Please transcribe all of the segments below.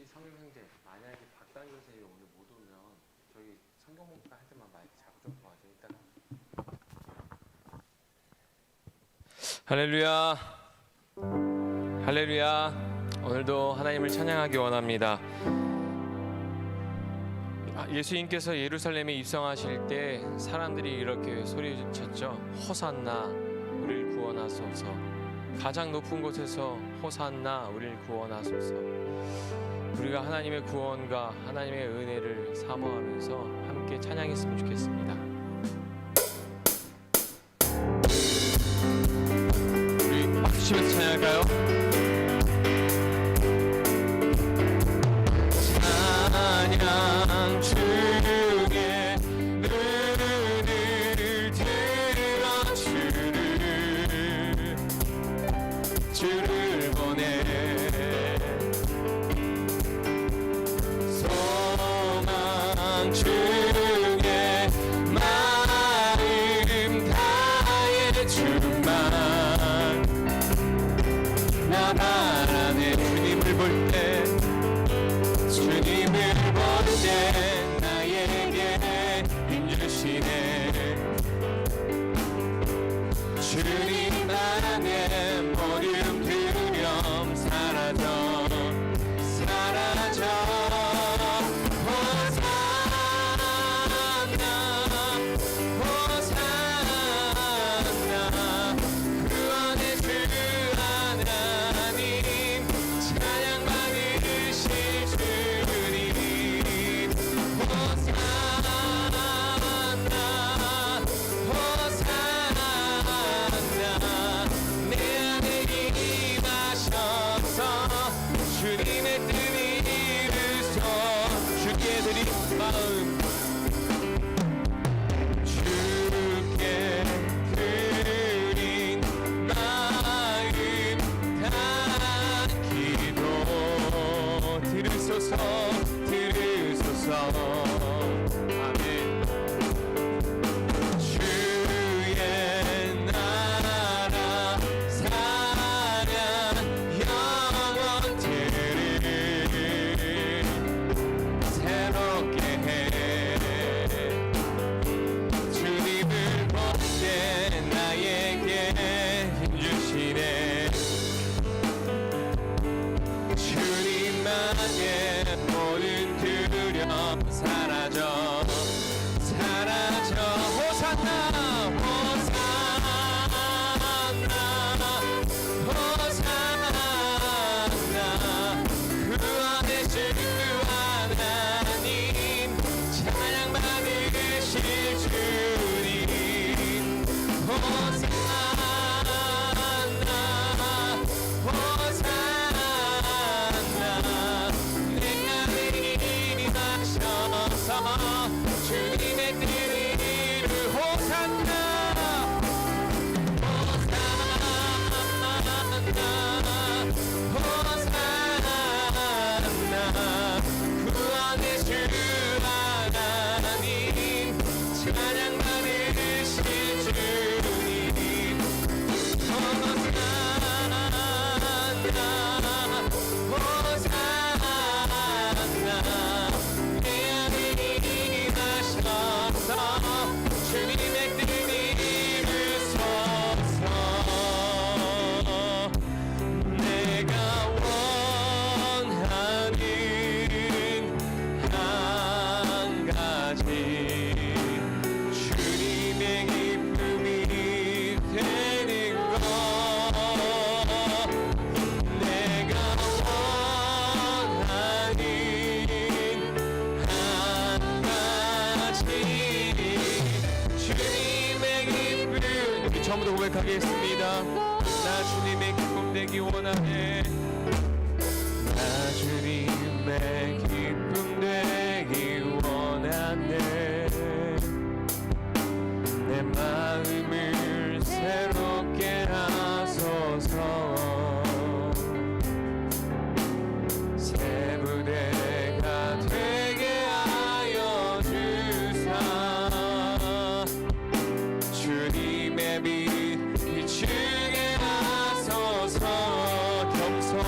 혹시 성임 형제, 만약에 박다니 선생님이 오늘 못 오면 저희 성경 공부할 때만 마이크 잡고 좀 도와줘. 이따가. 할렐루야, 할렐루야. 오늘도 하나님을 찬양하기 원합니다. 예수님께서 예루살렘에 입성하실 때 사람들이 이렇게 소리쳤죠. 호산나, 우리를 구원하소서. 가장 높은 곳에서 호산나, 우리를 구원하소서. 우리가 하나님의 구원과 하나님의 은혜를 사모하면서 함께 찬양했으면 좋겠습니다. 우리 박수 치면서 찬양할까요? 찬양 중에 눈을 들어 주를 보내 소망 중에 마음 다해 주만 나 바라네. 주님을 볼 때 나에게 힘주시네. 주님 안에 모든 두려움 사라져 처음부터 고백하겠습니다. 나 주님의 기쁨 되기 원하네. 나 주님의 기쁨 되기 원하네. 내 마음을 새롭게 하소서. 새 부대가 되게 하여 주사. 주님의 빛 비추게 하소서. 겸손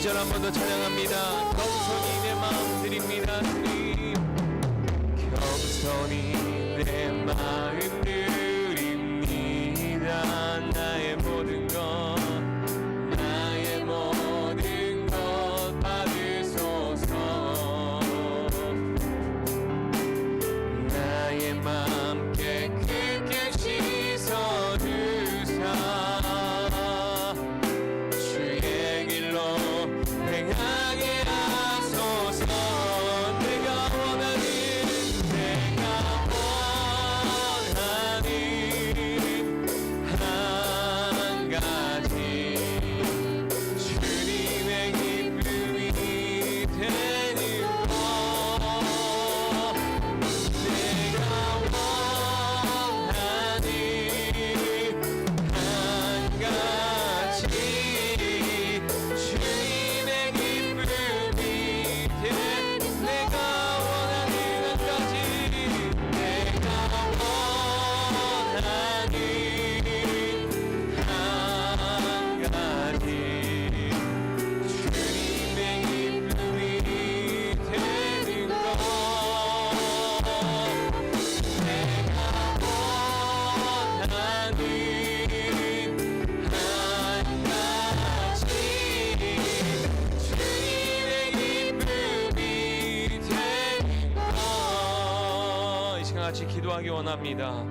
2절 한 번 더 찬양합니다. 겸손히 내 마음 드립니다. 주님 겸손히 내 마음 드립니다. 나의 모든 것 나의 모든 것 받으소서. 나의 마음 깨끗게 씻어주사 주의 길로 행하게 하소서. 내가 원하는 한 가지 주님의 기쁨이 되는 것. 내가 원하는 한 가지 주님의 기쁨이 되는. 내가 원하는 한 가지 내가 원하는 한 가지 주님의 기쁨이 되는 것. 내가 원하는 한 가지 주님의 기쁨이 되는 것. 이 시간 같이 기도하기 원합니다.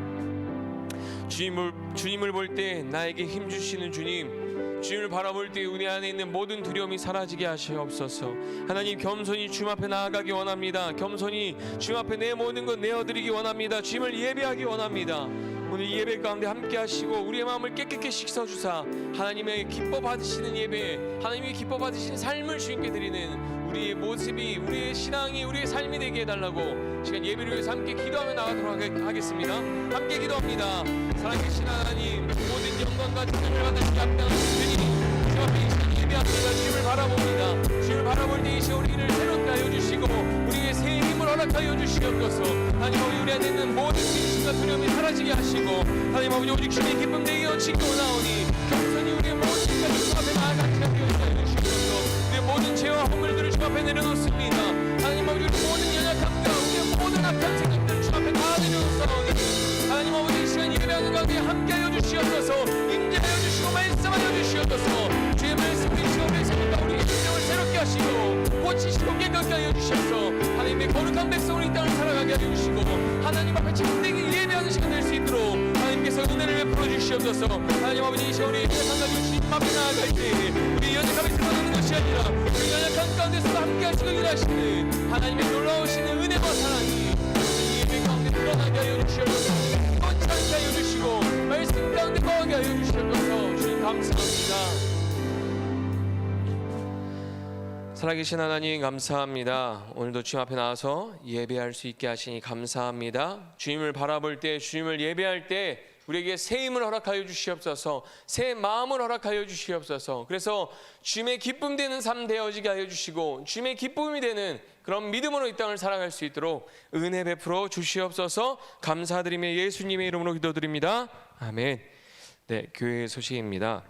주님을 볼 때 나에게 힘 주시는 주님, 주님을 바라볼 때 우리 안에 있는 모든 두려움이 사라지게 하시옵소서. 하나님 겸손히 주님 앞에 나아가기 원합니다. 겸손히 주님 앞에 내 모든 것 내어드리기 원합니다. 주님을 예배하기 원합니다. 오늘 이 예배 가운데 함께 하시고 우리의 마음을 깨끗게 씻어주사 하나님의 기뻐 받으시는 예배, 하나님이 기뻐 받으시는 삶을 주님께 드리는 우리의 모습이, 우리의 신앙이, 우리의 삶이 되게 해달라고 시간 예배를 위해서 함께 기도하며 나가도록 하겠습니다. 함께 기도합니다. 살아계신 하나님, 모든 영광과 찬양을 받으시기 합당하신 주님, 주 앞에 이 시간 예배합니다. 주님을 바라봅니다. 주님을 바라볼 때 이 시간 우리를 새롭게 하여 주시고 우리의 새 힘을 허락하여 주시옵소서. 하나님 아버지, 우리 안에 있는 모든 근심과 두려움이 사라지게 하시고 하나님 아버지, 오직 주님의 기쁨 되어 지고 나오니 겸손히 우리의 모든 것을 주 앞에 나아가게 하여 주시옵소서. 우리의 모든 죄와 허물들을 주 앞에 내려놓습니다. 하나님 아버지, 우리 모든 연약함과 우리의 모든 악한 생각들을 주 앞에 다 내려놓사오니 하나님 아버지, 이 시간 예배하는 가운데 함께하여 주시옵소서. 임재하여 주시고 말씀하여 주시옵소서. 주의 말씀을 이 시간 우리의 생각과 우리의 심령을 새롭게 하시고 고치시고 깨끗게 하여 주셔서 하나님의 거룩한 백성으로 이 땅을 살아가게 하여 주시고 하나님 앞에 참되게 예배하는 시간 될 수 있도록 하나님께서 은혜를 베풀어 주시옵소서. 하나님 아버지, 이 시간 우리 예배한 가지고 주님 앞에 나아갈 때 우리 연약함이 드러나는 것이 아니라 우리 연약한 가운데서도 함께 하시고 일하시는 하나님의 놀라우시는 은혜와 사랑이 이 예배 가운데 드러나게 하여 주시옵소서. 꽂히게 하여 주시고 말씀 가운데 거하게 하여 주시옵소서. 주님 감사합니다. 살아계신 하나님 감사합니다. 오늘도 주님 앞에 나와서 예배할 수 있게 하시니 감사합니다. 주님을 바라볼 때, 주님을 예배할 때 우리에게 새 힘을 허락하여 주시옵소서. 새 마음을 허락하여 주시옵소서. 그래서 주님의 기쁨 되는 삶 되어지게 하여 주시고 주님의 기쁨이 되는 그런 믿음으로 이 땅을 살아갈 수 있도록 은혜 베풀어 주시옵소서. 감사드리며 예수님의 이름으로 기도드립니다. 아멘. 네, 교회 소식입니다.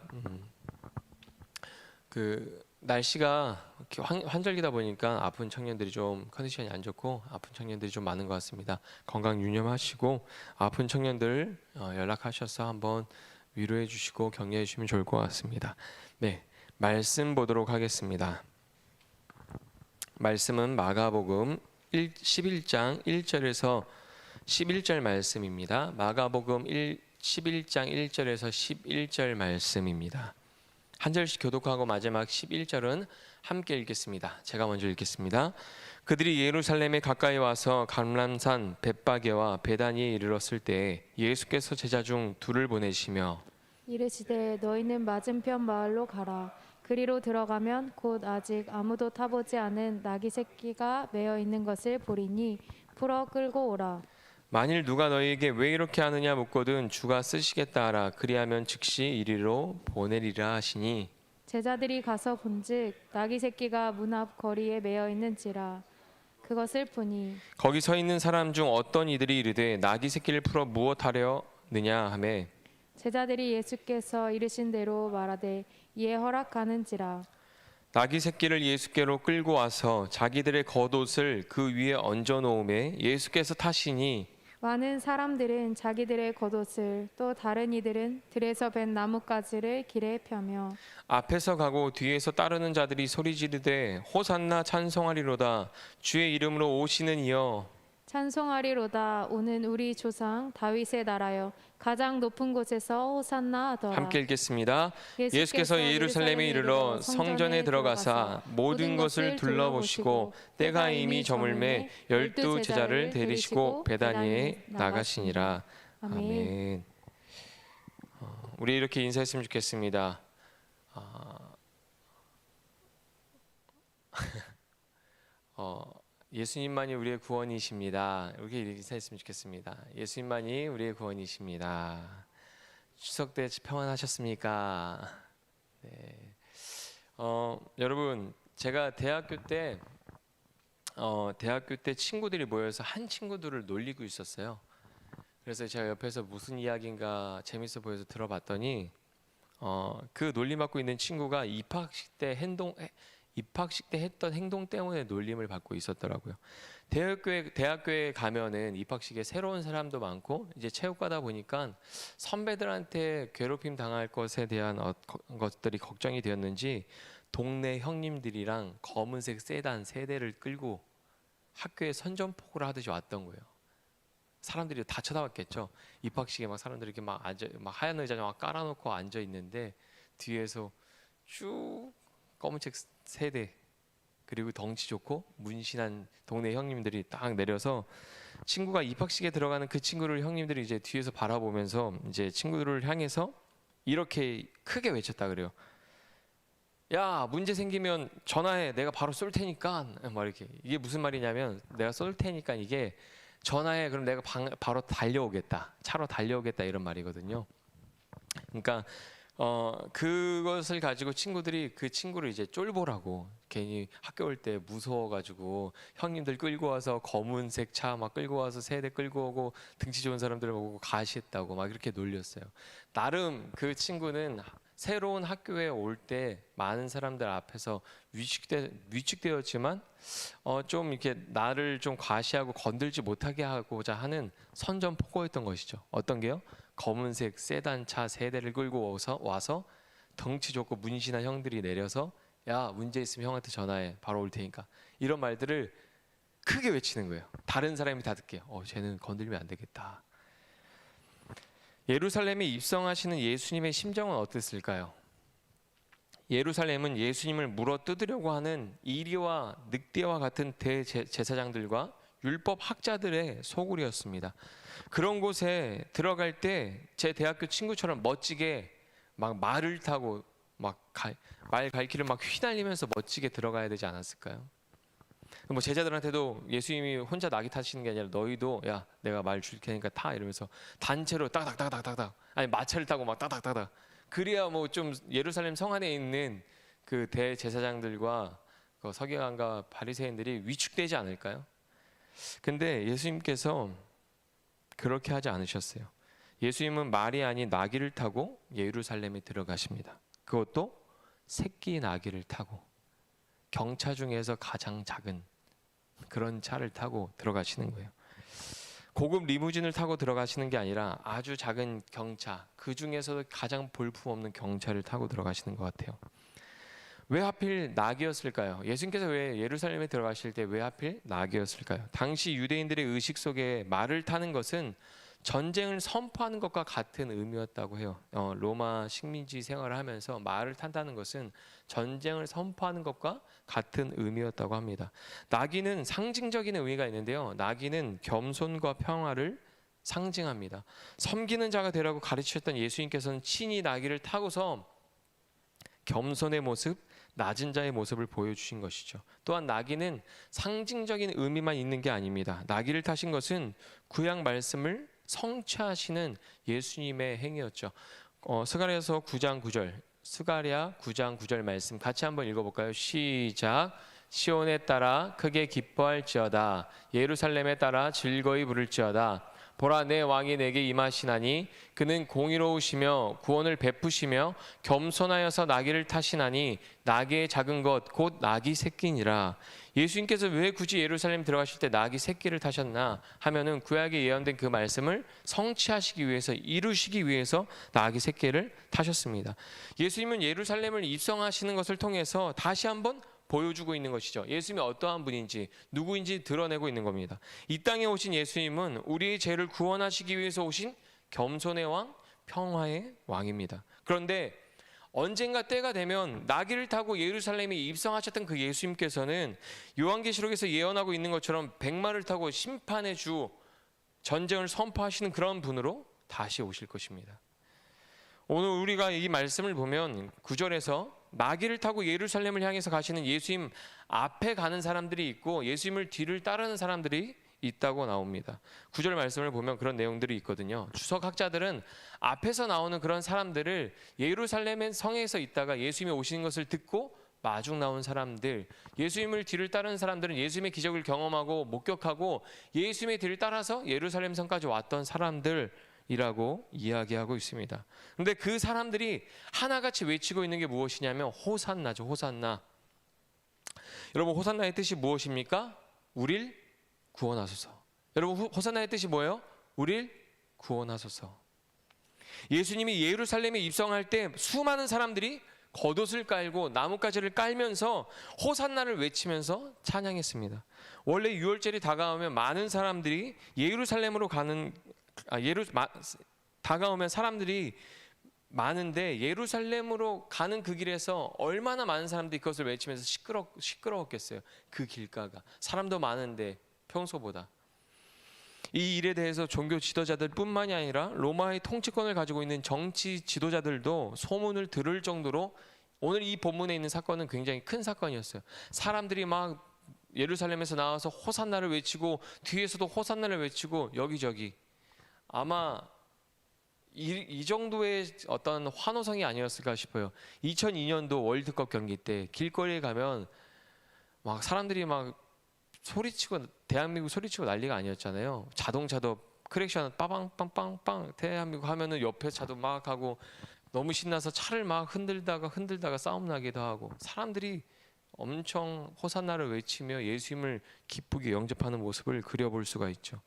날씨가 이렇게 환절기다 보니까 아픈 청년들이 좀 컨디션이 안 좋고 아픈 청년들이 좀 많은 것 같습니다. 건강 유념하시고 아픈 청년들 연락하셔서 한번 위로해 주시고 격려해 주시면 좋을 것 같습니다. 네, 말씀 보도록 하겠습니다. 말씀은 마가복음 11장 1절에서 11절 말씀입니다. 마가복음 11장 1절에서 11절 말씀입니다. 한 절씩 교독하고 마지막 11절은 함께 읽겠습니다. 제가 먼저 읽겠습니다. 그들이 예루살렘에 가까이 와서 감람산 벳바게와 베다니에 이르렀을 때 예수께서 제자 중 둘을 보내시며 이르시되 너희는 맞은편 마을로 가라. 그리로 들어가면 곧 아직 아무도 타보지 않은 나귀 새끼가 매어 있는 것을 보리니 풀어 끌고 오라. 만일 누가 너희에게 왜 이렇게 하느냐 묻거든 주가 쓰시겠다 하라. 그리하면 즉시 이리로 보내리라 하시니 제자들이 가서 본즉 나귀 새끼가 문 앞 거리에 매어 있는지라. 그것을 보니 거기 서 있는 사람 중 어떤 이들이 이르되 나귀 새끼를 풀어 무엇하려느냐 하매 제자들이 예수께서 이르신 대로 말하되 이에 허락하는지라. 나귀 새끼를 예수께로 끌고 와서 자기들의 겉옷을 그 위에 얹어 놓음에 예수께서 타시니 많은 사람들은 자기들의 겉옷을 또 다른 이들은 들에서 벤 나뭇가지를 길에 펴며 앞에서 가고 뒤에서 따르는 자들이 소리 지르되 호산나 찬송하리로다 주의 이름으로 오시는 이여 찬송하리로다 오는 우리 조상 다윗의 나라여 가장 높은 곳에서 호산나 하더라. 함께 읽겠습니다. 예수께서 예루살렘에 이르러 성전에 들어가사 모든 것을 둘러보시고 때가 이미 저물매 12 제자를 데리시고 베다니에 나가시니라. 아멘. 우리 이렇게 인사했으면 좋겠습니다. 예수님만이 우리의 구원이십니다. 이렇게 인사했으면 좋겠습니다. 예수님만이 우리의 구원이십니다. 추석 때 평안하셨습니까? 네. 여러분, 제가 대학교 때 친구들이 모여서 한 친구들을 놀리고 있었어요. 그래서 제가 옆에서 무슨 이야기인가 재밌어 보여서 들어봤더니 그 놀림받고 있는 친구가 입학식 때 했던 행동 때문에 놀림을 받고 있었더라고요. 대학교에 가면은 입학식에 새로운 사람도 많고 이제 체육과다 보니까 선배들한테 괴롭힘 당할 것에 대한 것들이 걱정이 되었는지 동네 형님들이랑 검은색 세단 3대를 끌고 학교에 선전포고를 하듯이 왔던 거예요. 사람들이 다 쳐다봤겠죠. 입학식에 막 사람들이 이렇게 막 하얀 의자에 막 깔아놓고 앉아 있는데 뒤에서 쭉 검은색 3대 그리고 덩치 좋고 문신한 동네 형님들이 딱 내려서 친구가 입학식에 들어가는 그 친구를 형님들이 이제 뒤에서 바라보면서 이제 친구들을 향해서 이렇게 크게 외쳤다 그래요. 야, 문제 생기면 전화해. 내가 바로 쏠 테니까. 막 이렇게. 이게 무슨 말이냐면 내가 쏠 테니까 이게 전화해. 그럼 내가 바로 달려오겠다. 차로 달려오겠다 이런 말이거든요. 그러니까 그것을 가지고 친구들이 그 친구를 이제 쫄보라고 괜히 학교 올 때 무서워가지고 형님들 끌고 와서 검은색 차 막 끌고 와서 3대 끌고 오고 등치 좋은 사람들 보고 가시했다고 막 이렇게 놀렸어요. 나름 그 친구는 새로운 학교에 올 때 많은 사람들 앞에서 위축되었지만 좀 이렇게 나를 좀 과시하고 건들지 못하게 하고자 하는 선전포고였던 것이죠. 어떤 게요? 검은색 세단차 3대를 끌고 와서 덩치 좋고 문신한 형들이 내려서 야, 문제 있으면 형한테 전화해. 바로 올 테니까. 이런 말들을 크게 외치는 거예요. 다른 사람이 다 듣게. 쟤는 건들면 안 되겠다. 예루살렘에 입성하시는 예수님의 심정은 어땠을까요? 예루살렘은 예수님을 물어 뜯으려고 하는 이리와 늑대와 같은 대제사장들과 율법 학자들의 소굴이었습니다. 그런 곳에 들어갈 때 제 대학교 친구처럼 멋지게 막 말을 타고 막 말 갈길을 막 휘날리면서 멋지게 들어가야 되지 않았을까요? 뭐 제자들한테도 예수님이 혼자 나귀 타시는 게 아니라 너희도 야, 내가 말 줄 테니까 타 이러면서 단체로 딱딱딱딱딱 아니 마차를 타고 막 딱딱딱딱 그래야 뭐 좀 예루살렘 성 안에 있는 그 대제사장들과 그 서기관과 바리새인들이 위축되지 않을까요? 근데 예수님께서 그렇게 하지 않으셨어요. 예수님은 말이 아닌 나귀를 타고 예루살렘에 들어가십니다. 그것도 새끼 나귀를 타고 경차 중에서 가장 작은 그런 차를 타고 들어가시는 거예요. 고급 리무진을 타고 들어가시는 게 아니라 아주 작은 경차, 그 중에서도 가장 볼품없는 경차를 타고 들어가시는 것 같아요. 왜 하필 나귀였을까요? 예수님께서 왜 예루살렘에 들어가실 때 왜 하필 나귀였을까요? 당시 유대인들의 의식 속에 말을 타는 것은 전쟁을 선포하는 것과 같은 의미였다고 해요. 로마 식민지 생활을 하면서 말을 탄다는 것은 전쟁을 선포하는 것과 같은 의미였다고 합니다. 나귀는 상징적인 의미가 있는데요. 나귀는 겸손과 평화를 상징합니다. 섬기는 자가 되라고 가르치셨던 예수님께서는 친히 나귀를 타고서 겸손의 모습, 낮은 자의 모습을 보여주신 것이죠. 또한 나귀는 상징적인 의미만 있는 게 아닙니다. 나귀를 타신 것은 구약 말씀을 성취하시는 예수님의 행위였죠. 스가랴서 9장 9절, 스가랴 9장 9절 말씀 같이 한번 읽어볼까요? 시작. 시온에 따라 크게 기뻐할지어다. 예루살렘에 따라 즐거이 부를지어다. 보라 내 왕이 내게 임하시나니 그는 공의로우시며 구원을 베푸시며 겸손하여서 나귀를 타시나니 나귀의 작은 것 곧 나귀 새끼니라. 예수님께서 왜 굳이 예루살렘 들어가실 때 나귀 새끼를 타셨나 하면은 구약에 예언된 그 말씀을 성취하시기 위해서, 이루시기 위해서 나귀 새끼를 타셨습니다. 예수님은 예루살렘을 입성하시는 것을 통해서 다시 한번 보여주고 있는 것이죠. 예수님이 어떠한 분인지, 누구인지 드러내고 있는 겁니다. 이 땅에 오신 예수님은 우리의 죄를 구원하시기 위해서 오신 겸손의 왕, 평화의 왕입니다. 그런데 언젠가 때가 되면 나귀를 타고 예루살렘에 입성하셨던 그 예수님께서는 요한계시록에서 예언하고 있는 것처럼 백마를 타고 심판의 주, 전쟁을 선포하시는 그런 분으로 다시 오실 것입니다. 오늘 우리가 이 말씀을 보면 9절에서 나귀를 타고 예루살렘을 향해서 가시는 예수님 앞에 가는 사람들이 있고 예수님을 뒤를 따르는 사람들이 있다고 나옵니다. 9절 말씀을 보면 그런 내용들이 있거든요. 주석학자들은 앞에서 나오는 그런 사람들을 예루살렘의 성에서 있다가 예수님이 오시는 것을 듣고 마중 나온 사람들, 예수님을 뒤를 따르는 사람들은 예수님의 기적을 경험하고 목격하고 예수님의 뒤를 따라서 예루살렘 성까지 왔던 사람들이라고 이야기하고 있습니다. 그런데 그 사람들이 하나같이 외치고 있는 게 무엇이냐면 호산나죠. 호산나. 여러분, 호산나의 뜻이 무엇입니까? 우릴 구원하소서. 여러분, 호산나의 뜻이 뭐예요? 우릴 구원하소서. 예수님이 예루살렘에 입성할 때 수많은 사람들이 겉옷을 깔고 나뭇가지를 깔면서 호산나를 외치면서 찬양했습니다. 원래 유월절이 다가오면 많은 사람들이 예루살렘으로 다가오면 사람들이 많은데 예루살렘으로 가는 그 길에서 얼마나 많은 사람들이 그것을 외치면서 시끄러웠겠어요. 그 길가가 사람도 많은데 평소보다. 이 일에 대해서 종교 지도자들 뿐만이 아니라 로마의 통치권을 가지고 있는 정치 지도자들도 소문을 들을 정도로 오늘 이 본문에 있는 사건은 굉장히 큰 사건이었어요. 사람들이 막 예루살렘에서 나와서 호산나를 외치고 뒤에서도 호산나를 외치고 여기저기. 아마 이 정도의 어떤 환호성이 아니었을까 싶어요. 2002년도 월드컵 경기 때 길거리에 가면 막 사람들이 막 소리치고, 대한민국 소리치고 난리가 아니었잖아요. 자동차도 크랙션 빠방빵빵빵 대한민국 하면은 옆에 차도 막 하고 너무 신나서 차를 막 흔들다가 싸움 나기도 하고 사람들이 엄청 호산나를 외치며 예수님을 기쁘게 영접하는 모습을 그려볼 수가 있죠.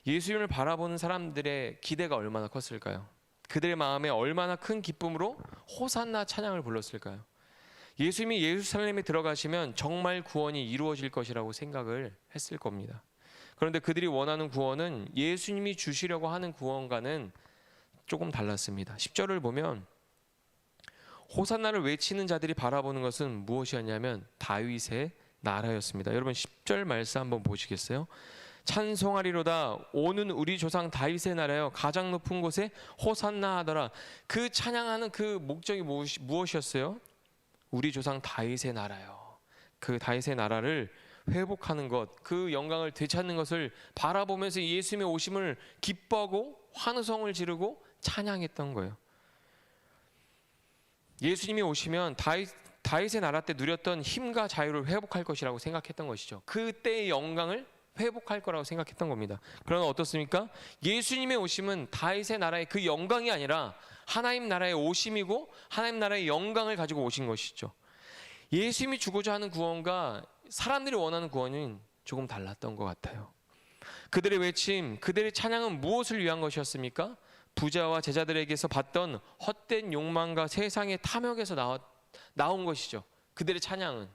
예수님을 바라보는 사람들의 기대가 얼마나 컸을까요? 그들의 마음에 얼마나 큰 기쁨으로 호산나 찬양을 불렀을까요? 예수님이 예루살렘에 들어가시면 정말 구원이 이루어질 것이라고 생각을 했을 겁니다. 그런데 그들이 원하는 구원은 예수님이 주시려고 하는 구원과는 조금 달랐습니다. 10절을 보면 호산나를 외치는 자들이 바라보는 것은 무엇이었냐면 다윗의 나라였습니다. 여러분 10절 말씀 한번 보시겠어요? 찬송하리로다 오는 우리 조상 다윗의 나라여 가장 높은 곳에 호산나 하더라. 그 찬양하는 그 목적이 무엇이었어요? 우리 조상 다윗의 나라요. 그 다윗의 나라를 회복하는 것, 그 영광을 되찾는 것을 바라보면서 예수님의 오심을 기뻐하고 환호성을 지르고 찬양했던 거예요. 예수님이 오시면 다윗의 나라 때 누렸던 힘과 자유를 회복할 것이라고 생각했던 것이죠. 그때의 영광을 회복할 거라고 생각했던 겁니다. 그러나 어떻습니까? 예수님의 오심은 다윗의 나라의 그 영광이 아니라 하나님 나라의 오심이고 하나님 나라의 영광을 가지고 오신 것이죠. 예수님이 주고자 하는 구원과 사람들이 원하는 구원은 조금 달랐던 것 같아요. 그들의 외침, 그들의 찬양은 무엇을 위한 것이었습니까? 부자와 제자들에게서 받던 헛된 욕망과 세상의 탐욕에서 나온 것이죠. 그들의 찬양은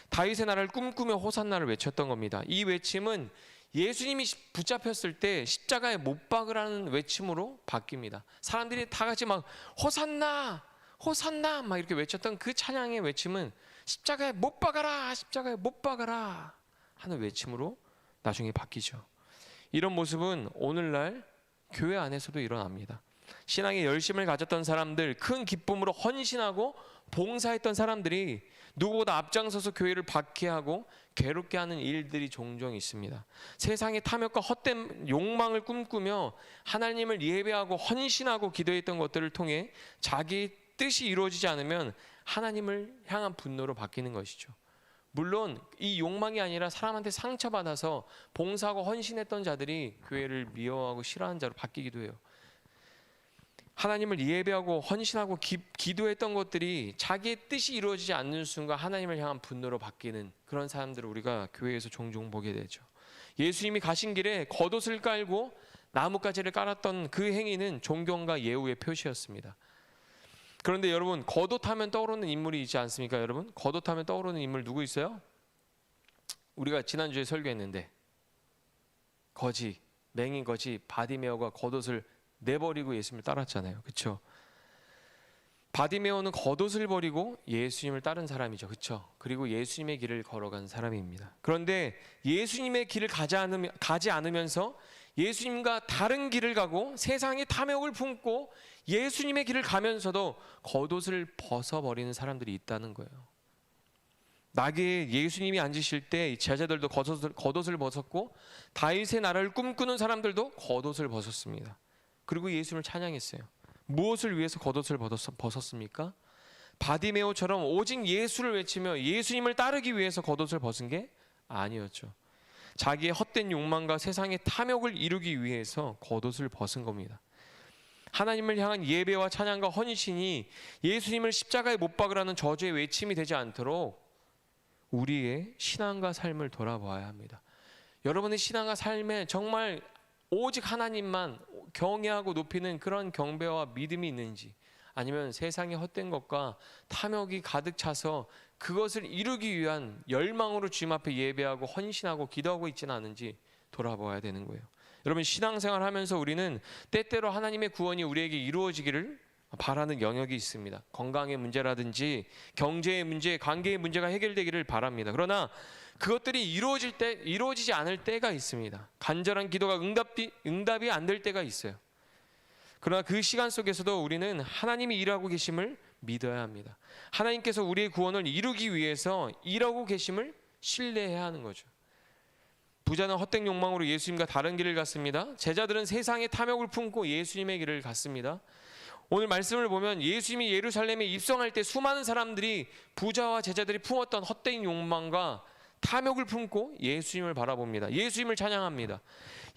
다윗의 나라를 꿈꾸며 호산나를 외쳤던 겁니다. 이 외침은 예수님이 붙잡혔을 때 십자가에 못 박으라는 외침으로 바뀝니다. 사람들이 다 같이 막 호산나 호산나 막 이렇게 외쳤던 그 찬양의 외침은 십자가에 못 박아라 십자가에 못 박아라 하는 외침으로 나중에 바뀌죠. 이런 모습은 오늘날 교회 안에서도 일어납니다. 신앙에 열심을 가졌던 사람들, 큰 기쁨으로 헌신하고 봉사했던 사람들이 누구보다 앞장서서 교회를 박해하고 괴롭게 하는 일들이 종종 있습니다. 세상의 탐욕과 헛된 욕망을 꿈꾸며 하나님을 예배하고 헌신하고 기도했던 것들을 통해 자기 뜻이 이루어지지 않으면 하나님을 향한 분노로 바뀌는 것이죠. 물론 이 욕망이 아니라 사람한테 상처받아서 봉사하고 헌신했던 자들이 교회를 미워하고 싫어하는 자로 바뀌기도 해요. 하나님을 예배하고 헌신하고 기도했던 것들이 자기의 뜻이 이루어지지 않는 순간 하나님을 향한 분노로 바뀌는 그런 사람들을 우리가 교회에서 종종 보게 되죠. 예수님이 가신 길에 겉옷을 깔고 나뭇가지를 깔았던 그 행위는 존경과 예우의 표시였습니다. 그런데 여러분, 겉옷하면 떠오르는 인물이 있지 않습니까? 여러분, 겉옷하면 떠오르는 인물 누구 있어요? 우리가 지난주에 설교했는데 거지, 맹인 거지 바디메오가 겉옷을 내버리고 예수님을 따랐잖아요. 그렇죠? 바디메오는 겉옷을 버리고 예수님을 따른 사람이죠. 그렇죠? 그리고 예수님의 길을 걸어간 사람입니다. 그런데 예수님의 길을 가지 않으면서 예수님과 다른 길을 가고 세상의 탐욕을 품고 예수님의 길을 가면서도 겉옷을 벗어버리는 사람들이 있다는 거예요. 나귀에 예수님이 앉으실 때 제자들도 겉옷을 벗었고 다윗의 나라를 꿈꾸는 사람들도 겉옷을 벗었습니다. 그리고 예수님을 찬양했어요. 무엇을 위해서 겉옷을 벗었습니까? 바디메오처럼 오직 예수를 외치며 예수님을 따르기 위해서 겉옷을 벗은 게 아니었죠. 자기의 헛된 욕망과 세상의 탐욕을 이루기 위해서 겉옷을 벗은 겁니다. 하나님을 향한 예배와 찬양과 헌신이 예수님을 십자가에 못 박으라는 저주의 외침이 되지 않도록 우리의 신앙과 삶을 돌아봐야 합니다. 여러분의 신앙과 삶에 정말 오직 하나님만 경외하고 높이는 그런 경배와 믿음이 있는지, 아니면 세상의 헛된 것과 탐욕이 가득 차서 그것을 이루기 위한 열망으로 주님 앞에 예배하고 헌신하고 기도하고 있지는 않은지 돌아봐야 되는 거예요. 여러분, 신앙생활 하면서 우리는 때때로 하나님의 구원이 우리에게 이루어지기를 바라는 영역이 있습니다. 건강의 문제라든지 경제의 문제, 관계의 문제가 해결되기를 바랍니다. 그러나 그것들이 이루어지지 않을 때가 있습니다. 간절한 기도가 응답이 안 될 때가 있어요. 그러나 그 시간 속에서도 우리는 하나님이 일하고 계심을 믿어야 합니다. 하나님께서 우리의 구원을 이루기 위해서 일하고 계심을 신뢰해야 하는 거죠. 부자는 헛된 욕망으로 예수님과 다른 길을 갔습니다. 제자들은 세상의 탐욕을 품고 예수님의 길을 갔습니다. 오늘 말씀을 보면 예수님이 예루살렘에 입성할 때 수많은 사람들이 부자와 제자들이 품었던 헛된 욕망과 탐욕을 품고 예수님을 바라봅니다. 예수님을 찬양합니다.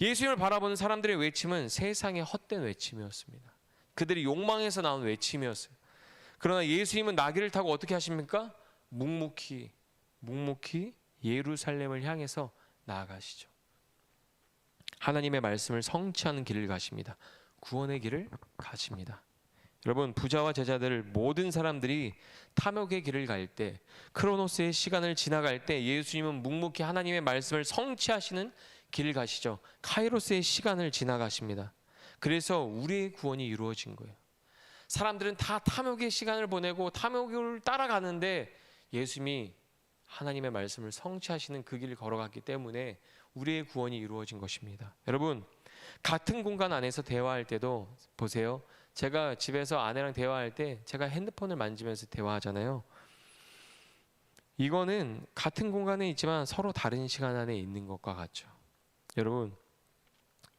예수님을 바라보는 사람들의 외침은 세상의 헛된 외침이었습니다. 그들이 욕망에서 나온 외침이었어요. 그러나 예수님은 나귀를 타고 어떻게 하십니까? 묵묵히 예루살렘을 향해서 나아가시죠. 하나님의 말씀을 성취하는 길을 가십니다. 구원의 길을 가십니다. 여러분, 부자와 제자들 모든 사람들이 탐욕의 길을 갈 때, 크로노스의 시간을 지나갈 때 예수님은 묵묵히 하나님의 말씀을 성취하시는 길을 가시죠. 카이로스의 시간을 지나가십니다. 그래서 우리의 구원이 이루어진 거예요. 사람들은 다 탐욕의 시간을 보내고 탐욕을 따라가는데 예수님이 하나님의 말씀을 성취하시는 그 길을 걸어갔기 때문에 우리의 구원이 이루어진 것입니다. 여러분, 같은 공간 안에서 대화할 때도 보세요. 제가 집에서 아내랑 대화할 때 제가 핸드폰을 만지면서 대화하잖아요. 이거는 같은 공간에 있지만 서로 다른 시간 안에 있는 것과 같죠. 여러분,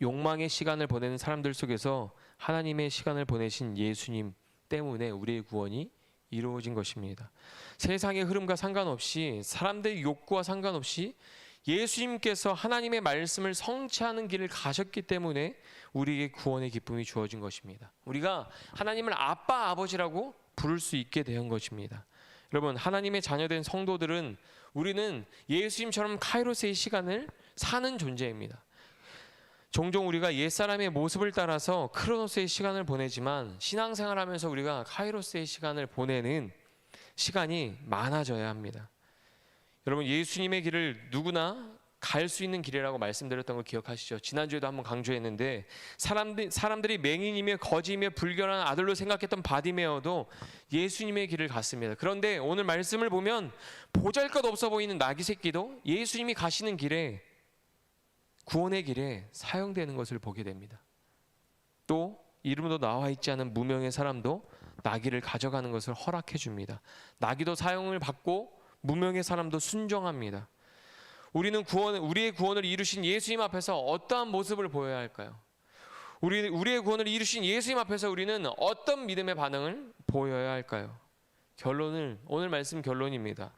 욕망의 시간을 보내는 사람들 속에서 하나님의 시간을 보내신 예수님 때문에 우리의 구원이 이루어진 것입니다. 세상의 흐름과 상관없이, 사람들의 욕구와 상관없이 예수님께서 하나님의 말씀을 성취하는 길을 가셨기 때문에 우리에게 구원의 기쁨이 주어진 것입니다. 우리가 하나님을 아빠, 아버지라고 부를 수 있게 된 것입니다. 여러분, 하나님의 자녀된 성도들은 우리는 예수님처럼 카이로스의 시간을 사는 존재입니다. 종종 우리가 옛사람의 모습을 따라서 크로노스의 시간을 보내지만 신앙생활하면서 우리가 카이로스의 시간을 보내는 시간이 많아져야 합니다. 여러분, 예수님의 길을 누구나 갈 수 있는 길이라고 말씀드렸던 걸 기억하시죠? 지난주에도 한번 강조했는데 사람들이 맹인이며 거지이며 불결한 아들로 생각했던 바디메어도 예수님의 길을 갔습니다. 그런데 오늘 말씀을 보면 보잘것 없어 보이는 나귀 새끼도 예수님이 가시는 길에, 구원의 길에 사용되는 것을 보게 됩니다. 또 이름도 나와 있지 않은 무명의 사람도 나귀를 가져가는 것을 허락해 줍니다. 나귀도 사용을 받고 무명의 사람도 순종합니다. 우리의 구원을 이루신 예수님 앞에서 어떠한 모습을 보여야 할까요? 우리의 구원을 이루신 예수님 앞에서 우리는 어떤 믿음의 반응을 보여야 할까요? 오늘 말씀 결론입니다.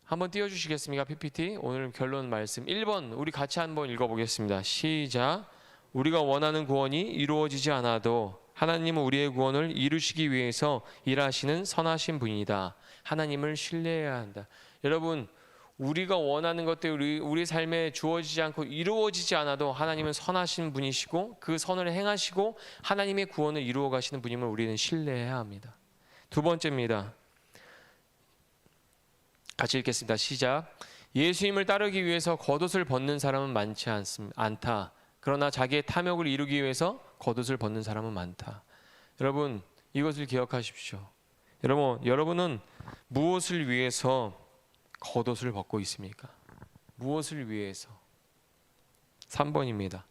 한번 띄워주시겠습니까? PPT 오늘 결론 말씀 1번 우리 같이 한번 읽어보겠습니다. 시작. 우리가 원하는 구원이 이루어지지 않아도 하나님은 우리의 구원을 이루시기 위해서 일하시는 선하신 분이다. 하나님을 신뢰해야 한다. 여러분, 우리가 원하는 것들이 우리 삶에 주어지지 않고 이루어지지 않아도 하나님은 선하신 분이시고 그 선을 행하시고 하나님의 구원을 이루어 가시는 분임을 우리는 신뢰해야 합니다. 두 번째입니다. 같이 읽겠습니다. 시작. 예수님을 따르기 위해서 겉옷을 벗는 사람은 많지 않다. 그러나 자기의 탐욕을 이루기 위해서 겉옷을 벗는 사람은 많다. 여러분, 이것을 기억하십시오. 여러분은 무엇을 위해서 겉옷을 벗고 있습니까? 무엇을 위해서? 3번입니다.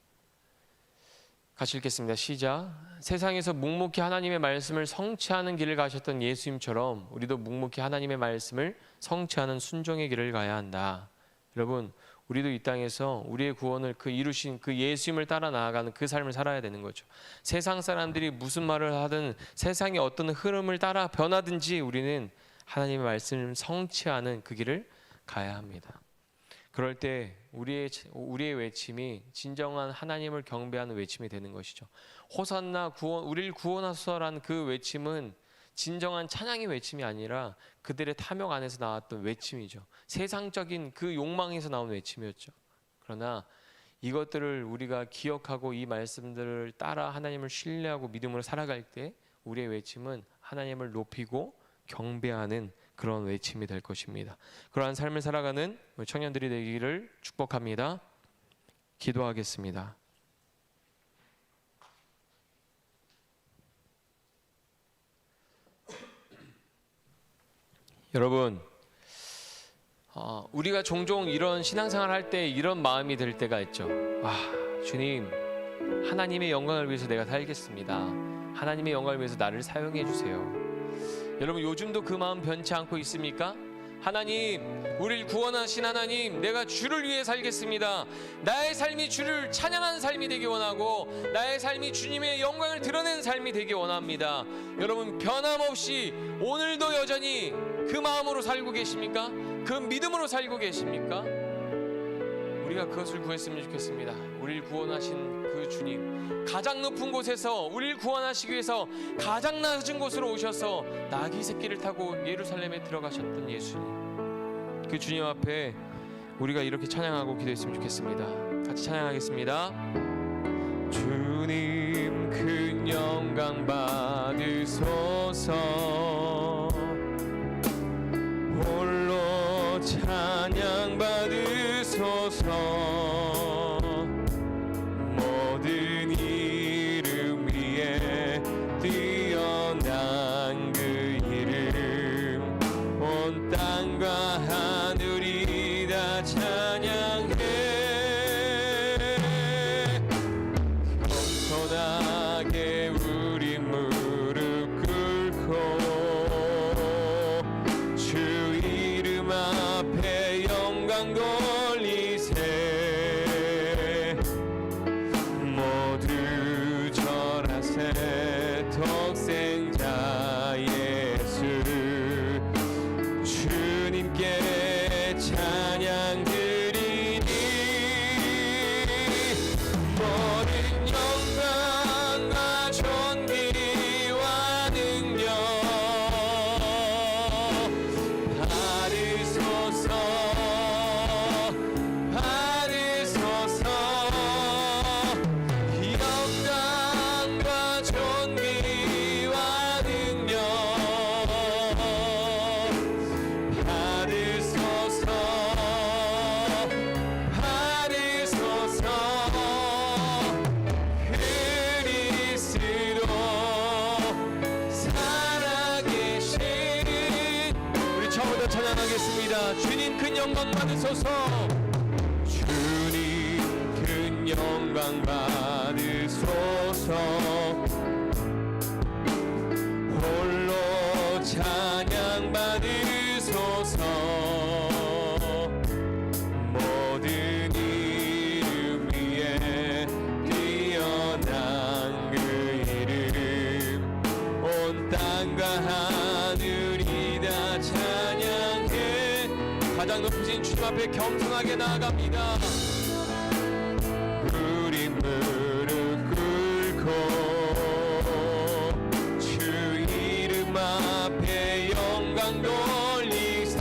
같이 읽겠습니다. 시작. 세상에서 묵묵히 하나님의 말씀을 성취하는 길을 가셨던 예수님처럼 우리도 묵묵히 하나님의 말씀을 성취하는 순종의 길을 가야 한다. 여러분, 우리도 이 땅에서 우리의 구원을 이루신 그 예수님을 따라 나아가는 그 삶을 살아야 되는 거죠. 세상 사람들이 무슨 말을 하든 세상의 어떤 흐름을 따라 변하든지 우리는 하나님의 말씀을 성취하는 그 길을 가야 합니다. 그럴 때 우리의 외침이 진정한 하나님을 경배하는 외침이 되는 것이죠. 호산나 구원, 우리를 구원하소서라는 그 외침은 진정한 찬양의 외침이 아니라 그들의 탐욕 안에서 나왔던 외침이죠. 세상적인 그 욕망에서 나온 외침이었죠. 그러나 이것들을 우리가 기억하고 이 말씀들을 따라 하나님을 신뢰하고 믿음으로 살아갈 때 우리의 외침은 하나님을 높이고 경배하는 그런 외침이 될 것입니다. 그러한 삶을 살아가는 청년들이 되기를 축복합니다. 기도하겠습니다. 여러분, 우리가 종종 이런 신앙생활 할 때 이런 마음이 들 때가 있죠. 주님, 하나님의 영광을 위해서 내가 살겠습니다. 하나님의 영광을 위해서 나를 사용해 주세요. 여러분, 요즘도 그 마음 변치 않고 있습니까? 하나님, 우리를 구원하신 하나님, 내가 주를 위해 살겠습니다. 나의 삶이 주를 찬양하는 삶이 되기 원하고 나의 삶이 주님의 영광을 드러내는 삶이 되기 원합니다. 여러분, 변함없이 오늘도 여전히 그 마음으로 살고 계십니까? 그 믿음으로 살고 계십니까? 우리가 그것을 구했으면 좋겠습니다. 우리를 구원하신 그 주님, 가장 높은 곳에서 우리를 구원하시기 위해서 가장 낮은 곳으로 오셔서 나귀 새끼를 타고 예루살렘에 들어가셨던 예수님, 그 주님 앞에 우리가 이렇게 찬양하고 기도했으면 좋겠습니다. 같이 찬양하겠습니다. 주님, 큰 영광 받으소서. 홀로 찬양 받으소서. 모든 이름 위에 뛰어난 그 이름, 온 땅과 하늘이 다 찬양해. 겸손하게 우리 무릎 꿇고 주 이름 앞에 영광 돌리세. 모두 절하세. 독생자 예수 주님께 찬양 드리니 모든 영광과 존귀와 능력 받으소서. 받으소서. 영광과 존귀와 능력 받으소서. 받으소서. 그리스도 살아계신, 우리 처음부터 찬양하겠습니다. 주님, 큰 영광 받으소서. 주님, 큰 영광 받으소서. 홀로 찬양 받으소서. 모든 이름 위에 뛰어난 그 이름, 온 땅과 하늘이 다 찬양해. 가장 가장 높으신 주님 앞에 겸손하게 나아갑니다. 우리 무릎 꿇고 주 이름 앞에 영광 돌리세.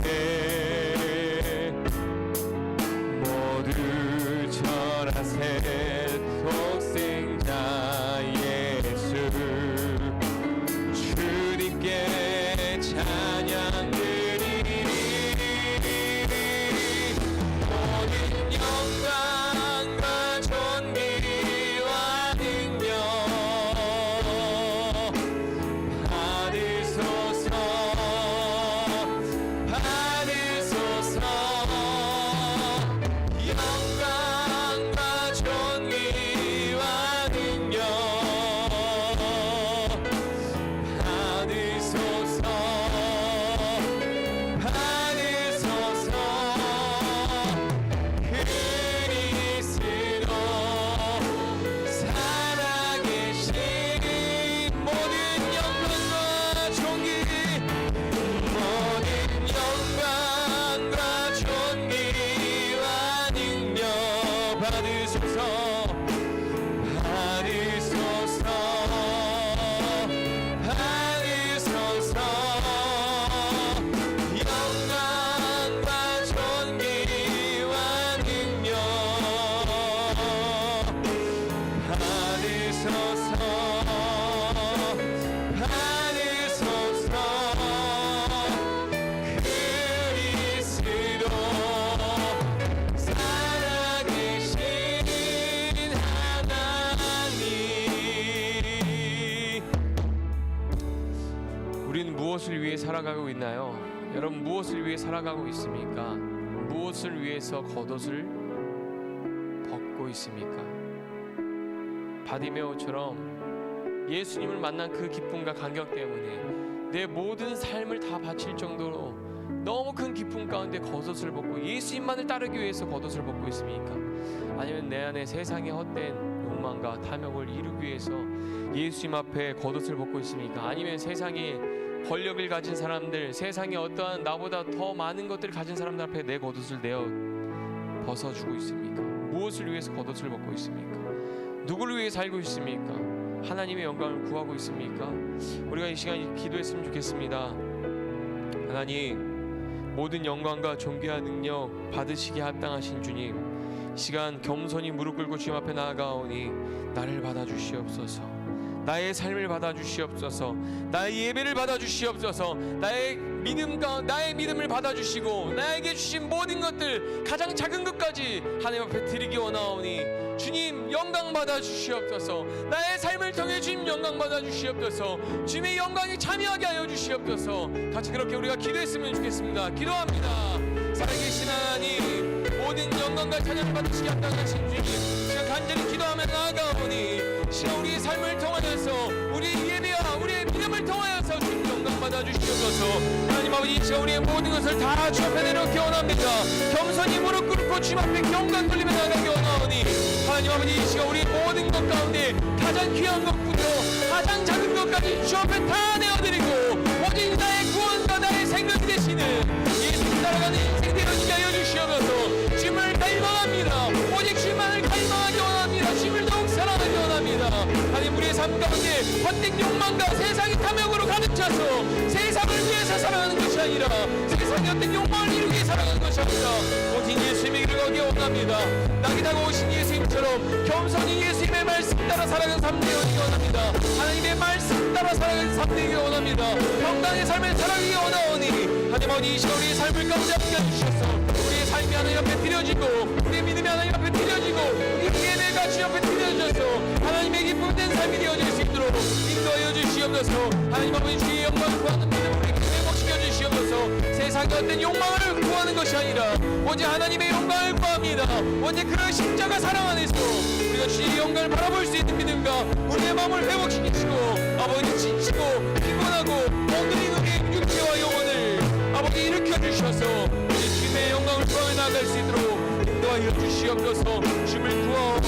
모두 절하세. 독생자 예수 주님께 찬양 드리리. 모든 영광과 존귀와 능력 받으소서. 받으소서. 영광과 존귀와 능력 받으소서. 받으소서. 그리스도 살아계신 모든 영광과 존귀 모든 영광과 존귀와 능력 받으소서. 받으소서. 받으소서. 영광과 존귀와 능력 받으소서. 받으소서. 그리스도 살아계신 하나님. 우리는 무엇을 위해 살아가고 있나요? 여러분, 무엇을 위해 살아가고 있습니까? 무엇을 위해서 겉옷을 벗고 있습니까? 바디메오처럼 예수님을 만난 그 기쁨과 감격 때문에 내 모든 삶을 다 바칠 정도로 너무 큰 기쁨 가운데 겉옷을 벗고 예수님만을 따르기 위해서 겉옷을 벗고 있습니까? 아니면 내 안에 세상의 헛된 욕망과 탐욕을 이루기 위해서 예수님 앞에 겉옷을 벗고 있습니까? 아니면 세상에 권력을 가진 사람들, 세상에 어떠한 나보다 더 많은 것들을 가진 사람들 앞에 내 겉옷을 내어 벗어주고 있습니까? 무엇을 위해서 겉옷을 벗고 있습니까? 누구를 위해 살고 있습니까? 하나님의 영광을 구하고 있습니까? 우리가 이 시간 기도했으면 좋겠습니다. 하나님, 모든 영광과 존귀와 능력 받으시기에 합당하신 주님, 이 시간 겸손히 무릎 꿇고 주님 앞에 나아가오니 나를 받아주시옵소서. 나의 삶을 받아주시옵소서. 나의 예배를 받아주시옵소서. 나의 믿음을 받아주시고 나에게 주신 모든 것들, 가장 작은 것까지 하나님 앞에 드리기 원하오니 주님 영광 받아주시옵소서. 나의 삶을 통해 주님 영광 받아주시옵소서. 주님의 영광에 참여하게 하여 주시옵소서. 같이 그렇게 우리가 기도했으면 좋겠습니다. 기도합니다. 살아계신 하나님, 모든 영광과 찬양 받으시기 합당하신 주님, 시간 간절히 기도하며 나아가오니 시간 우리의 삶을 통하여서 우리의 예배와 우리의 믿음을 통하여서 주님 영광 받아주시옵소서. 하나님 아버지, 이 시간 우리의 모든 것을 다 주 앞에 내놓기 원합니다. 겸손히 무릎 꿇고 주님 앞에 영광 돌리며 나아가기 원하오니 하나님 아버지, 이 시간 우리의 모든 것 가운데 가장 귀한 것부터 가장 작은 것까지 주 앞에 다 내어드리고 오직 나의 구원과 나의 생명이 되시는 예수님 따라가는 인생 되어지게 하여 주시옵소서. 주님을 갈망합니다. 오직 주님만을 갈망하기 원합니다. 주님을 더욱 사랑하기 원합니다. 하나님, 우리의 삶 가운데 헛된 욕망과 세상의 탐욕으로 가득 차서 세상을 위해서 살아가는 것이 아니라 세상의 어떤 욕망을 이루기 위해 살아가는 것이 아니라 오직 예수님의 길을 걷기 원합니다. 낙이 타고 오신 예수님처럼 겸손히 예수님의 말씀 따라 살아가는 삶 되어지기 원합니다. 하나님의 말씀 따라 살아가는 삶 되기 원합니다. 평강의 삶을 살아가기 원하오니 하나님 아버지, 이 시간 우리의 삶을 가운데 함께 해주셔서 우리의 삶이 하나님 앞에 드려지고 우리의 믿음이 하나님 앞에 드려지고 우리의 예배가 주 앞에 드려져서 하나님의 기쁨된 삶이 되어질 수 있도록 인도하여 주시옵소서. 하나님 아버지, 주의 영광을 구하는 믿음을 우리에게 회복시켜 주시옵소서. 세상의 어떤 욕망을 구하는 것이 아니라 오직 하나님의 영광을 구합니다. 오직 그런 십자가 사랑 안에서 우리가 주의 영광을 바라볼 수 있는 믿음과 우리의 마음을 회복시키시고 아버지, 지치고 피곤하고 멍들인 우리의 육체와 영혼을 아버지 일으켜 주셔서 주님의 영광을 구하며 나아갈 수 있도록 인도하여 주시옵소서. 주님을 구하오니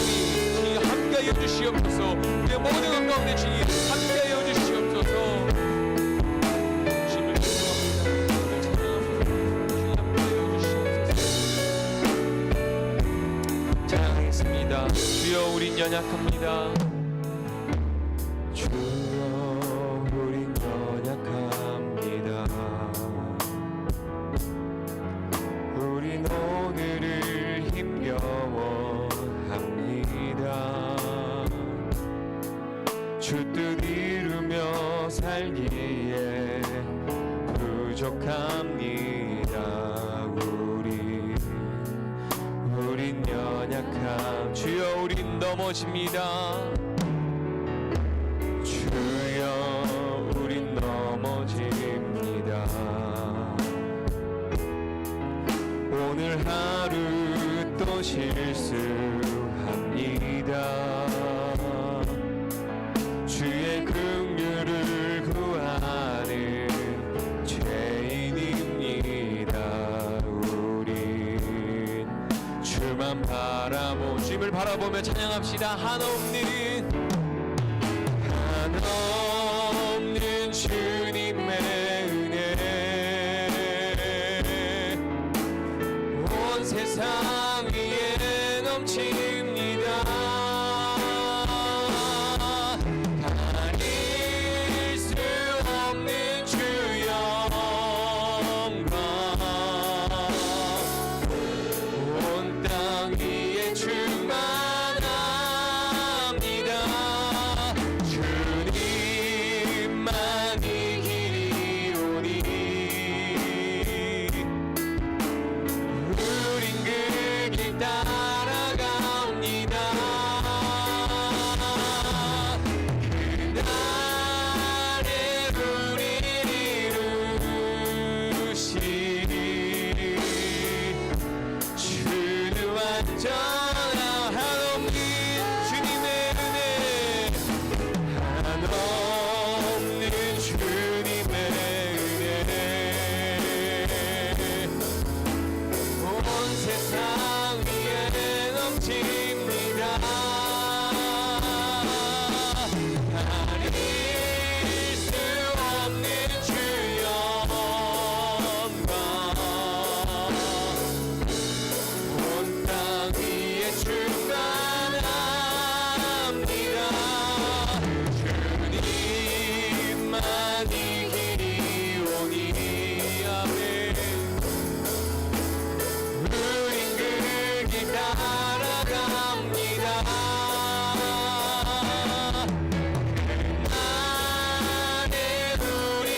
주님 함께하여 주시옵소서. 우리의 모든 것 가운데 주님 함께하여 주시옵소서. 주님을 기도합니다. 주님을 찬양합니다. 주님 함께하여 주시옵소서. 주여 우린 연약합니다. 주여 우린 연약합니다. 우린 오늘을 힘겨워합니다. 주 뜻 이루며 살기에 부족합니다. 우린 연약함. 주여 우린 넘어집니다. 주여 우린 넘어집니다. 오늘 하루 또 실수합니다. 주의 긍휼을 구하는 죄인입니다. 우린 주만 주님을 바라보며 찬양합시다. 한없는 주님의 은혜 온 세상 위에 넘칩니다. 가릴 수 없는 주 영광 온 땅 위에 충만합니다. 주님만이 길이오니 우린 그 길 따라갑니다. 그날에 우리 이루시리 주는 완전한 한없는 주님의 은혜 한없는 주님의 은혜 온 세상 위에 넘칩니다. 가릴 수 없는 주 영광 온 땅 위에 충만합니다. 주님만이 길이오니 아멘. 우린 그 길 따라갑니다. 그날에 우린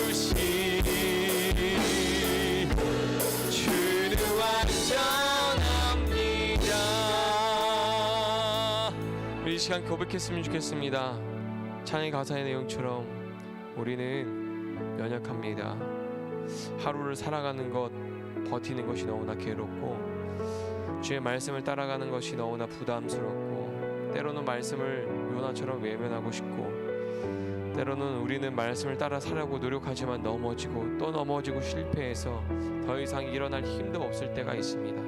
이루시리 주는 완전합니다. 우리 이 시간 고백했으면 좋겠습니다. 찬양 가사의 내용처럼 우리는 연약합니다. 하루를 살아가는 것, 버티는 것이 너무나 괴롭고 주의 말씀을 따라가는 것이 너무나 부담스럽고 때로는 말씀을 요나처럼 외면하고 싶고 때로는 우리는 말씀을 따라 살려고 노력하지만 넘어지고 또 넘어지고 실패해서 더 이상 일어날 힘도 없을 때가 있습니다.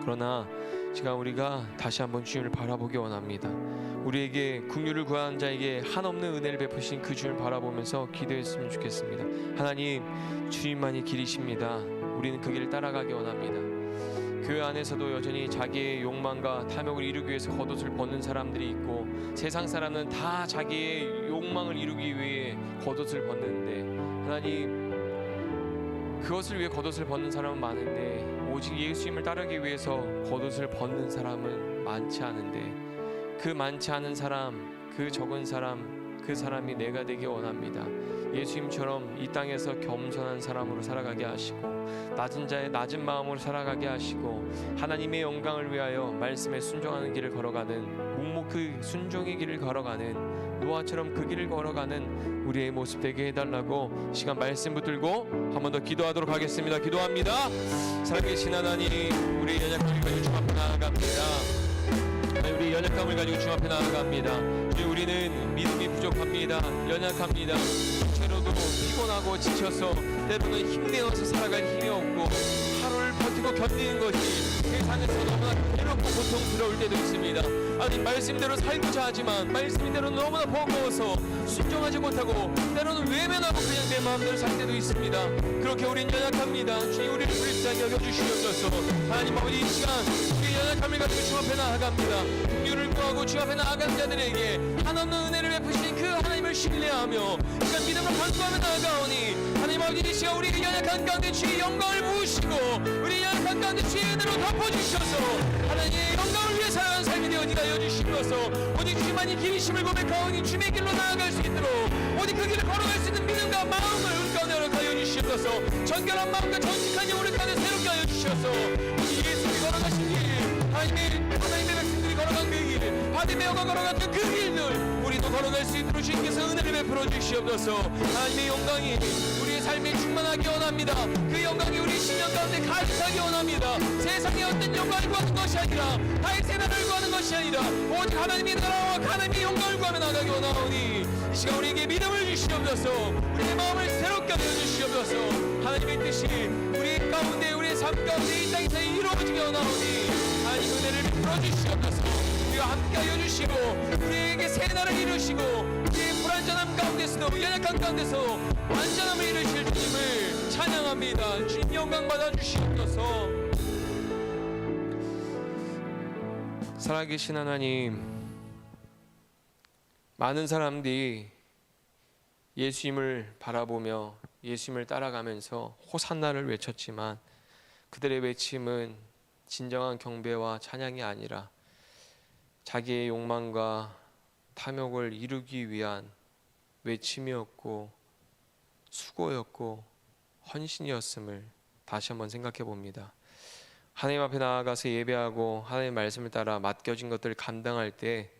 그러나 지금 우리가 다시 한번 주님을 바라보기 원합니다. 우리에게 긍휼을 구하는 자에게 한없는 은혜를 베푸신 그 주님을 바라보면서 기도했으면 좋겠습니다. 하나님, 주님만이 길이십니다. 우리는 그 길을 따라가기 원합니다. 교회 안에서도 여전히 자기의 욕망과 탐욕을 이루기 위해서 겉옷을 벗는 사람들이 있고 세상 사람은 다 자기의 욕망을 이루기 위해 겉옷을 벗는데 하나님, 그것을 위해 겉옷을 벗는 사람은 많은데 오직 예수님을 따르기 위해서 겉옷을 벗는 사람은 많지 않은데 그 많지 않은 사람, 그 적은 사람, 그 사람이 내가 되기 원합니다. 예수님처럼 이 땅에서 겸손한 사람으로 살아가게 하시고 낮은 자의 낮은 마음으로 살아가게 하시고 하나님의 영광을 위하여 말씀에 순종하는 길을 걸어가는 묵묵 그 순종의 길을 걸어가는 노아처럼 그 길을 걸어가는 우리의 모습 되게 해달라고 시간 말씀 붙들고 한 번 더 기도하도록 하겠습니다. 기도합니다. 살아계신 하나님, 우리 연약함을 가지고 주 앞에 나아갑니다. 우리 연약함을 가지고 주 앞에 나아갑니다. 우리는 믿음이 부족합니다. 연약합니다. 육체로도 피곤하고 지쳐서 때로는 힘내어서 살아갈 힘이 없고 하루를 하루하루를 버티고 견디는 것이 세상에서 너무나 괴롭고 고통스러울 때도 있습니다. 아니 말씀대로 살고자 하지만 말씀대로 너무나 버거워서 순종하지 못하고 때로는 외면하고 그냥 내 마음대로 살 때도 있습니다. 그렇게 우린 연약합니다. 주님 우리를 불쌍히 여겨주시옵소서. 하나님 아버지 이 시간 우리의 연약함을 가지고 주 앞에 나아갑니다. 긍휼을 구하고 주 앞에 나아가는 자들에게 한없는 은혜를 베푸신 그 하나님을 신뢰하며 그간 믿음으로 간구하며 나아가오니 하나님 아버지 이 시간 우리의 연약한 가운데 주의 영광을 부으시고 우리의 연약한 가운데 주의 은혜로 덮어주셔서 하나님의 영광을 위해 살아가는 삶이 되어지게 하여 주시옵소서. 오직 주만이 길이심을 고백하오니 주의 길로 나아갈 수 있도록 오직 그 길을 걸어갈 수 있는 믿음과 마음을 우리 가운데 허락하여 주시옵소서. 정결한 마음과 정직한 영혼을 가운데 새롭게 하여 주시옵소서. 오직 예수님이 걸어가신 길 하나님의 백성들이 걸어간 그 길 바디메 여가 걸어갔던 그 길들 우리도 걸어갈 수 있도록 주님께서 은혜를 베풀어 주시옵소서. 하나님의 영광이 우리의 삶에 충만하기 원합니다. 그 영광이 우리 신령 가운데 가득하기 원합니다. 세상의 어떤 영광을 구하는 것이 아니라 다윗의 나라를 구하는 것이 아니라 오직 하나님의 나라와 하나님의 영광을 구하며 나가기 원하오니 이 시간 우리에게 믿음을 주시옵소서. 우리의 마음을 새롭게 하여 주시옵소서. 하나님의 뜻이 우리 가운데 우리의 삶 가운데 이 땅에서 이루어지게 원하오니 하나님 은혜를 베풀어 주시옵소서. 우리와 함께 하여 주시고 우리에게 새 날을 이루시고 우리의 불완전함 가운데서도 연약한 가운데서 완전함을 이루실 주님을 찬양합니다. 주님 영광 받아 주시옵소서. 살아계신 하나님, 많은 사람들이 예수님을 바라보며 예수님을 따라가면서 호산나를 외쳤지만 그들의 외침은 진정한 경배와 찬양이 아니라 자기의 욕망과 탐욕을 이루기 위한 외침이었고 수고였고 헌신이었음을 다시 한번 생각해 봅니다. 하나님 앞에 나아가서 예배하고 하나님의 말씀을 따라 맡겨진 것들을 감당할 때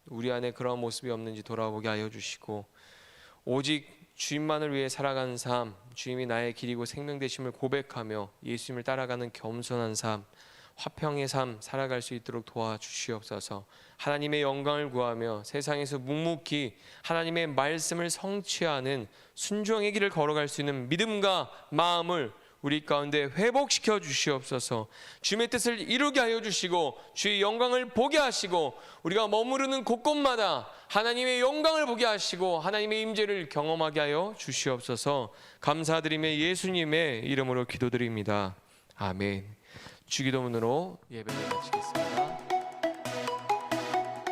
우리 안에 그런 모습이 없는지 돌아보게 하여 주시고 오직 주님만을 위해 살아가는 삶, 주님이 나의 길이고 생명 되심을 고백하며 예수님을 따라가는 겸손한 삶, 화평의 삶 살아갈 수 있도록 도와주시옵소서. 하나님의 영광을 구하며 세상에서 묵묵히 하나님의 말씀을 성취하는 순종의 길을 걸어갈 수 있는 믿음과 마음을 우리 가운데 회복시켜 주시옵소서. 주님의 뜻을 이루게 하여 주시고 주의 영광을 보게 하시고 우리가 머무르는 곳곳마다 하나님의 영광을 보게 하시고 하나님의 임재를 경험하게 하여 주시옵소서. 감사드리며 예수님의 이름으로 기도드립니다. 아멘. 주기도문으로 예배를 마치겠습니다.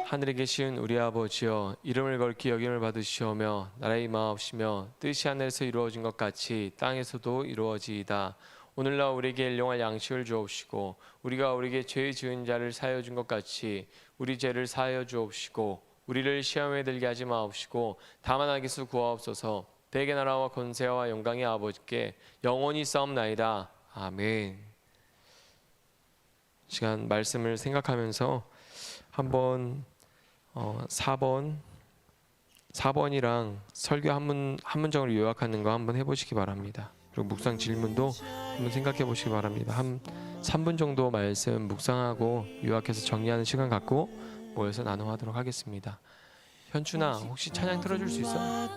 하늘에 계신 우리 아버지여, 이름을 걸기 여김을 받으시오며 나라의 임하옵시며 뜻이 하늘에서 이루어진 것 같이 땅에서도 이루어지이다. 오늘날 우리에게 일용할 양식을 주옵시고 우리가 우리에게 죄 지은 자를 사하여 준 것 같이 우리 죄를 사하여 주옵시고 우리를 시험에 들게 하지 마옵시고 다만 악에서 구하옵소서. 대개 나라와 권세와 영광의 아버지께 영원히 싸움나이다. 아멘. 시간 말씀을 생각하면서 한번 4번이랑 설교 한 문장으로 요약하는 거 한번 해보시기 바랍니다. 그리고 묵상 질문도 한번 생각해 보시기 바랍니다. 한 3분 정도 말씀 묵상하고 요약해서 정리하는 시간 갖고 모여서 나눔하도록 하겠습니다. 현춘아, 혹시 찬양 틀어줄 수 있어?